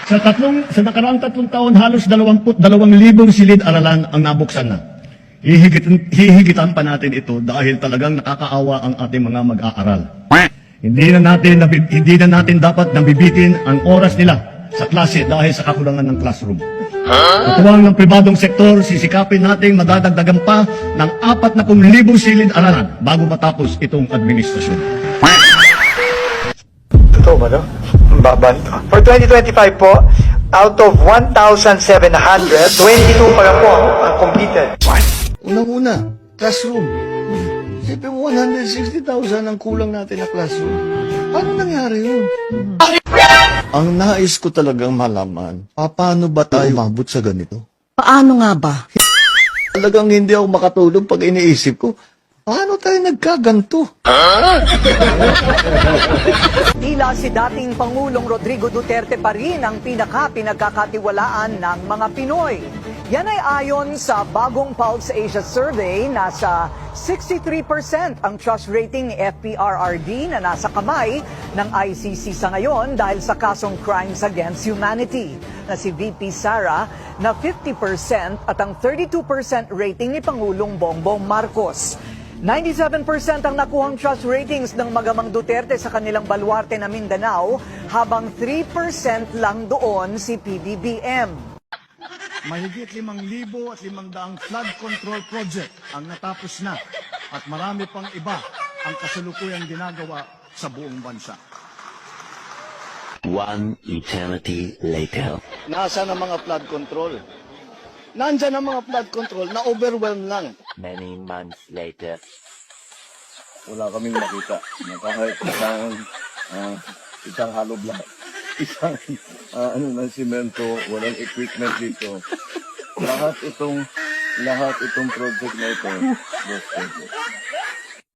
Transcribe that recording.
Sa nakaraang 3 taon, halos 22,000 silid-aralan ang nabuksan na. Hihigitan pa natin ito dahil talagang nakakaawa ang ating mga mag-aaral. Hindi na natin dapat nabibitin ang oras nila sa klase dahil sa kakulangan ng classroom. Katuwang ng pribadong sektor, sisikapin natin madadagdagan pa ng 40,000 silid-aralan bago matapos itong administrasyon. Totoo ba, no? Ang baba nito. For 2025 po, out of 1,700, 22 pa lang po ang completed. Unang-una, classroom. Siyempre, 160,000 ang kulang natin na classroom. Paano nangyari yun? Ang nais ko talagang malaman, paano ba tayo umabot sa ganito? Paano nga ba? Talagang hindi ako makatulog pag iniisip ko, paano tayo nagkaganto? Tila si dating Pangulong Rodrigo Duterte pa rin ang pinagkakatiwalaan ng mga Pinoy. Yan ay ayon sa bagong Pulse Asia Survey, nasa 63% ang trust rating ni FPRRD na nasa kamay ng ICC sa ngayon dahil sa kasong Crimes Against Humanity na si VP Sara na 50% at ang 32% rating ni Pangulong Bongbong Marcos. 97% ang nakuhang trust ratings ng Magamang Duterte sa kanilang baluarte na Mindanao, habang 3% lang doon si PBBM. Mahigit 5,500 flood control project ang natapos na at marami pang iba ang kasalukuyang ginagawa sa buong bansa. One eternity later. Nasaan ang mga flood control? Nandyan ang mga flood control, na-overwhelm lang. Many months later. Wala kaming makita na kahit isang hollow block, isang ng simento, walang equipment dito. Lahat itong project na ito,